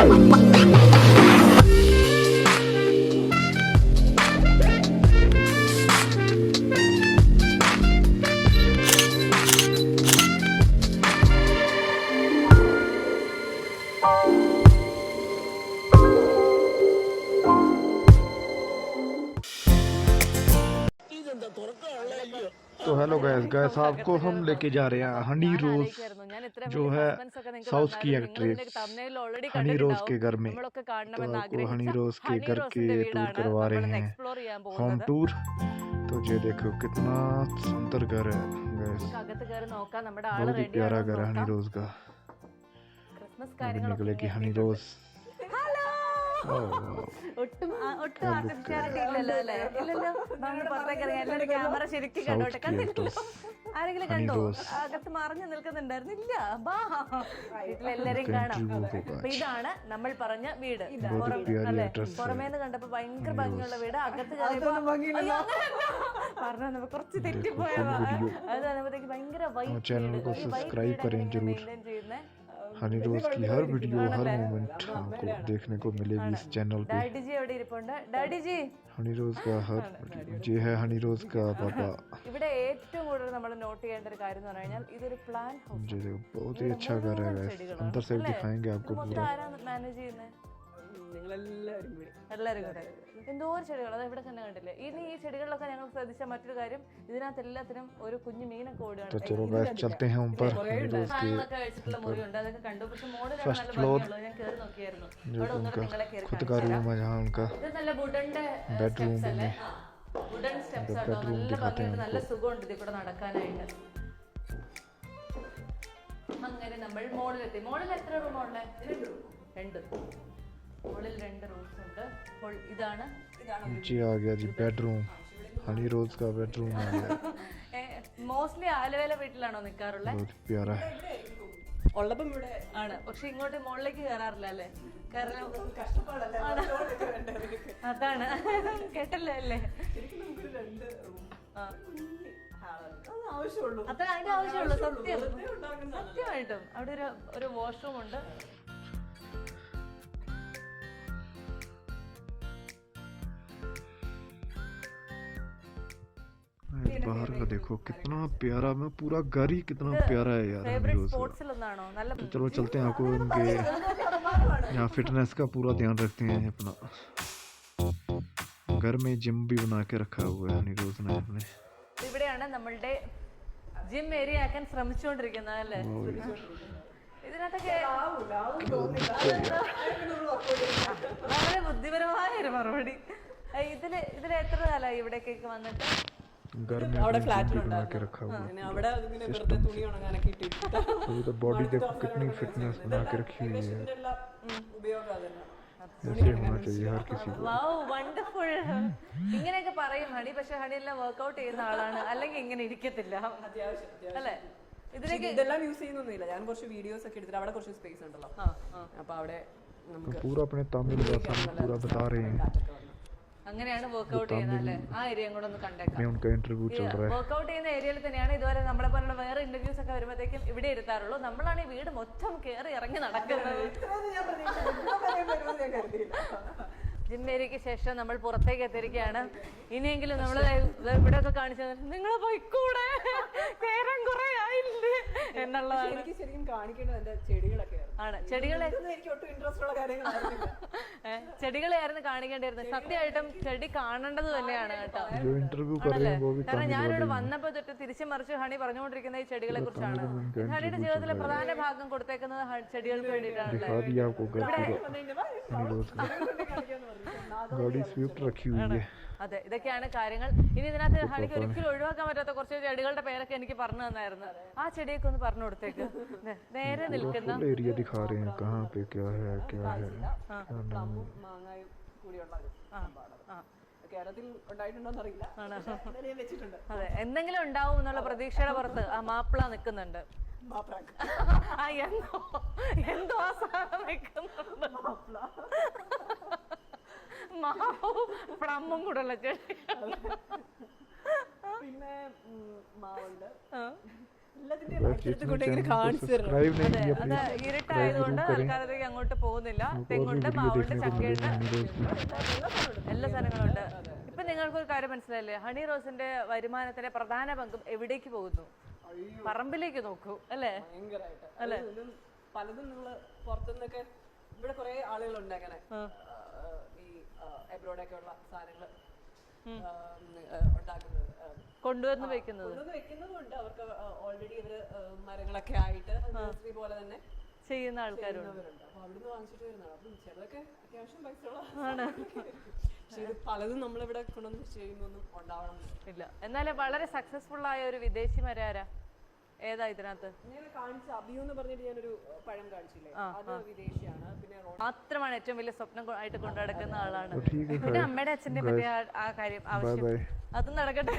तो hello guys gas आपको हम लेके जा रहे हैं हनी रोज जो है साउथ की एक्ट्रेस हनी रोज के घर में। तो आपको हनी रोज के घर के टूर करवा रहे हैं, होम टूर। तो ये देखो कितना सुंदर घर है गैस, बहुत ही प्यारा घर है हनी रोज का। अभी निकलेगी हनी रोज। ഒട്ടും ആർട്ടിഫിഷ്യാലിറ്റി ഇല്ലല്ലോ അല്ലേ? ഇല്ലല്ലോ. നമ്മൾ പുറത്തേക്ക് ഇറങ്ങി എല്ലാവരും ക്യാമറ ശരിക്കും കണ്ടോട്ടെ. കണ്ടില്ലല്ലോ? ആരെങ്കിലും കണ്ടോ? അകത്ത് മറിഞ്ഞു നിൽക്കുന്നുണ്ടായിരുന്നില്ല. ബാ, വീട്ടിലെല്ലാരെയും കാണാം. അപ്പൊ ഇതാണ് നമ്മൾ പറഞ്ഞ വീട്. അല്ലെ, പുറമേന്ന് കണ്ടപ്പോ ഭയങ്കര ഭംഗിയുള്ള വീട്, അകത്ത് പറഞ്ഞ കുറച്ച് തെറ്റിപ്പോയതാ. അത് കാണുമ്പോഴത്തേക്ക് ഭയങ്കര വൈറ്റ് മെയിൻറ്റെയിൻ ചെയ്യുന്ന हनी रोज की हर वीडियो हर मोमेंट आपको देखने को मिलेगी इस चैनल पे। डैडी जी എവിടെ ഇരിപ്പുണ്ട്? ഡാഡി ജി, हनी रोज का हर ये है हनी रोज का पापा। ഇവിടെ ഏറ്റവും കൂടുതൽ നമ്മൾ നോട്ട് ചെയ്യേണ്ട ഒരു കാര്യം എന്ന് പറഞ്ഞാൽ ഇതൊരു പ്ലാൻ ഹൗസ്. जी बहुत ही अच्छा घर है गाइस, अंदर से दिखाएंगे आपको पूरा। ആരാണ് മാനേജ് ചെയ്യുന്നത്? എല്ലാവരും കൂടെ എന്തോ ഒരു ചെടികൾ അത് ഇവിടെ തന്നെ കണ്ടില്ലേ. ഇനി ഈ ചെടികളിലൊക്കെ ഞങ്ങൾ ശ്രദ്ധിച്ച മറ്റൊരു കാര്യം, ഇതിനകത്ത് എല്ലാത്തിനും ഒരു കുഞ്ഞു മീനൊക്കെ ഓടുകയാണ്. കഴിച്ചിട്ടുള്ള മുറിയുണ്ട്, അതൊക്കെ കണ്ടു. പക്ഷെ മോഡൽ നല്ല ഭംഗിയുള്ളത്, ഞാൻ കയറി നോക്കിയായിരുന്നു. അവിടെ ഒന്നും നിങ്ങളെ കയറി ഇത് നല്ല വുഡന്റെ സ്റ്റെപ്സ് അല്ലേ? വുഡൻ സ്റ്റെപ്സ് ആട്ടോ, നല്ല ഭംഗിയുണ്ട്, നല്ല സുഖമുണ്ട് ഇതിൽ കൂടെ നടക്കാനായിട്ട്. അങ്ങനെ നമ്മൾ മോളിലെത്തി. മോളിൽ എത്ര റൂമുള്ളേ? 2. മുകളിൽ 2 റൂംസ് ഉണ്ട്. അപ്പോൾ ഇതാണ് आ गया जी बेडरूम, हनी रोज का बेडरूम आ गया। മോസ്റ്റ്ലി ആലുവയിലെ വീട്ടിലാണോ നിൽക്കാറുള്ളത്? बहुत प्यारा है, ഉള്ളപ്പം ഇവിടെ ആണ്. പക്ഷെ ഇങ്ങോട്ട് മുകളിലേക്ക് കയറാറില്ല അല്ലേ? അതാണ് കേട്ടല്ലേ അല്ലേ? അത്ര അതിന്റെ ആവശ്യമുള്ളൂ. സത്യമായിട്ടും അവിടെ ഒരു വാഷ്റൂം ഉണ്ട്. बाहर का देखो कितना प्यारा, मैं पूरा घर ही कितना प्यारा है यार। तो चलो चलते हैं, आपको इनके यहाँ फिटनेस का पूरा ध्यान रखते हैं। अपना घर में जिम भी बना के रखा हुआ है हनी रोज ने अपने। ഇവിടെയാണ് നമ്മളുടെ ജിം ഏരിയ ആക്കാൻ ശ്രമിച്ചുകൊണ്ടിരിക്കുന്നത് അല്ലേ? ഇതിനകത്തൊക്കെ വളരെ ബുദ്ധിപരമായ ഒരു മറുപടി. ഇതിൽ എത്ര കാലമായി ഇവിടേക്കൊക്കെ വന്നിട്ട്? അവിടെ ഫ്ലാറ്റ് बना के रखा हुआ है, അവിടെ ഇങ്ങനെ വെറുതെ തുണി ഉണങ്ങാനൊക്കെ ഇട്ടിട്ട് तो बॉडी देखो कितनी फिटनेस बना के रखी हुई है। ഉപയോഗം അതല്ല, ऐसे होना चाहिए हर किसी को। Wow wonderful. ഇങ്ങനെയൊക്കെ പറയും ഹണി, പക്ഷെ ഹണി എല്ലാം വർക്ക്ഔട്ട് ചെയ്യുന്ന ആളാണ്, അല്ലെങ്കിൽ ഇങ്ങനെ ഇരിക്കത്തില്ല അല്ലേ? ഇതിലേക്ക് ഇതെല്ലാം യൂസ് ചെയ്യുന്നൊന്നുമില്ല. ഞാൻ കുറച്ച് വീഡിയോസ് ഒക്കെ എടുത്തിട്ട് അവിടെ കുറച്ച് സ്പേസ് ഉണ്ടല്ലോ, അപ്പൊ അവിടെ നമുക്ക് पूरा अपने तमिल भाषा में पूरा बता रहे हैं। അങ്ങനെയാണ് വർക്ക്ഔട്ട് ചെയ്യുന്നത് അല്ലേ? ആ ഏരിയയും കൂടെ ഒന്ന് കണ്ടേക്കാം. വർക്ക്ഔട്ട് ചെയ്യുന്ന ഏരിയയിൽ തന്നെയാണ് ഇതുവരെ നമ്മളെ പോലുള്ള വേറെ ഇന്റർവ്യൂസ് ഒക്കെ വരുമ്പോഴത്തേക്കും ഇവിടെ ഇരുത്താറുള്ളൂ. നമ്മളാണ് ഈ വീട് മൊത്തം കയറി ഇറങ്ങി നടക്കുന്നത്. ജിം ഏരിയയ്ക്ക് ശേഷം നമ്മൾ പുറത്തേക്ക് എത്തിയിരിക്കുകയാണ്. ഇനിയെങ്കിലും നമ്മൾ ഇവിടെ ഒക്കെ കാണിച്ചത് നിങ്ങളെ പോയിക്കൂടെ, നേരം കുറെ ആയില്ലേ എന്നുള്ളതാണ്. എനിക്ക് ശരിക്കും കാണിക്കേണ്ടത് എന്റെ ചെടികളൊക്കെയാണ്. എനിക്ക് ഒട്ടും ഇൻട്രസ്റ്റ് ഉള്ള കാര്യങ്ങളായിരുന്നു. ചെടികളെയായിരുന്നു കാണിക്കേണ്ടിയിരുന്നത്. സത്യമായിട്ടും ചെടി കാണേണ്ടത് തന്നെയാണ് കേട്ടോ. കാരണം ഞാനിവിടെ വന്നപ്പോ തൊട്ട് തിരിച്ചു മറിച്ച് ഹണി പറഞ്ഞുകൊണ്ടിരിക്കുന്ന ഈ ചെടികളെ കുറിച്ചാണ്. ഹണിയുടെ ജീവിതത്തിലെ പ്രധാന ഭാഗം കൊടുത്തേക്കുന്നത് ചെടികൾക്ക് വേണ്ടിയിട്ടാണല്ലേ? അതെ, ഇതൊക്കെയാണ് കാര്യങ്ങൾ. ഇനി ഇതിനകത്ത് ഹണിക്ക് ഒരിക്കലും ഒഴിവാക്കാൻ പറ്റാത്ത കുറച്ച് ചെടികളുടെ പേരൊക്കെ എനിക്ക് പറഞ്ഞു തന്നായിരുന്നു. ആ ചെടിയൊക്കെ ഒന്ന് പറഞ്ഞു കൊടുത്തേക്ക്. നേരെ നിൽക്കുന്ന മാങ്ങായും കൂടിയുള്ള കേരളത്തിൽ ഉണ്ടായിട്ടുണ്ടോന്നറിയില്ല. അതെ, എന്തെങ്കിലും ഉണ്ടാവും എന്നുള്ള പ്രതീക്ഷയുടെ പുറത്ത് ആ മാപ്പിള നിൽക്കുന്നുണ്ട്. എന്തോ ആ സാധനം നിൽക്കുന്നുണ്ട്. മാവും പ്ലമ്മും കൂടെ ഉള്ള ചെടി. പിന്നെ മാവുണ്ട്, सब्सक्राइब नहीं किया അത് ഇരുട്ടായതുകൊണ്ട് ആൾക്കാരത്തേക്ക് അങ്ങോട്ട് പോകുന്നില്ല. തെങ്ങുണ്ട്, മാവുണ്ട്, ചക്കയുണ്ട്, എല്ലാ സാധനങ്ങളുണ്ട്. ഇപ്പൊ നിങ്ങൾക്കൊരു കാര്യം മനസ്സിലായില്ലേ, ഹണി റോസിന്റെ വരുമാനത്തിന്റെ പ്രധാന പങ്കും എവിടേക്ക് പോകുന്നു? പറമ്പിലേക്ക് നോക്കൂ അല്ലേ? അല്ലേ പലതും നിങ്ങള് പുറത്തുനിന്നൊക്കെ ഇവിടെ കുറെ ആളുകളുണ്ട് അങ്ങനെ ഈ എബ്രോഡൊക്കെ ഉള്ള സാധനങ്ങൾ ഉണ്ടാക്കുന്നത്, കൊണ്ടുവന്ന് വെക്കുന്നത് വെക്കുന്നതുകൊണ്ട് അവർക്ക് ഓൾറെഡി ഇവര് മരങ്ങളൊക്കെ ആയിട്ട് നഴ്സറി പോലെ തന്നെ ചെയ്യുന്ന ആൾക്കാരുണ്ട്. അപ്പൊ അവിടുന്ന് വാങ്ങിച്ചിട്ട് വരുന്നതാണ്. അപ്പം ചിലതൊക്കെ അത്യാവശ്യം പൈസ പക്ഷെ ഇത് പലതും നമ്മളിവിടെ കൊണ്ടുവന്ന് ചെയ്യുന്നൊന്നും ഉണ്ടാവണം ഇല്ല. എന്നാലും വളരെ സക്സസ്ഫുൾ ആയ ഒരു വിദേശി മരാരാ? ഏതാ ഇതിനകത്ത്? ഞാൻ കാണിച്ച അബിയു എന്ന് പറഞ്ഞിട്ട് ഞാനൊരു പഴം കാണിച്ചില്ലേ, അത് വിദേശിയാണ്. പിന്നെ മാത്രമാണ് ഏറ്റവും വലിയ സ്വപ്നം ആയിട്ട് കൊണ്ടു നടക്കുന്ന ആളാണ്. പിന്നെ അമ്മയുടെ അച്ഛന്റെ പറ്റിയ ആ കാര്യം ആവശ്യം അതും നടക്കട്ടെ.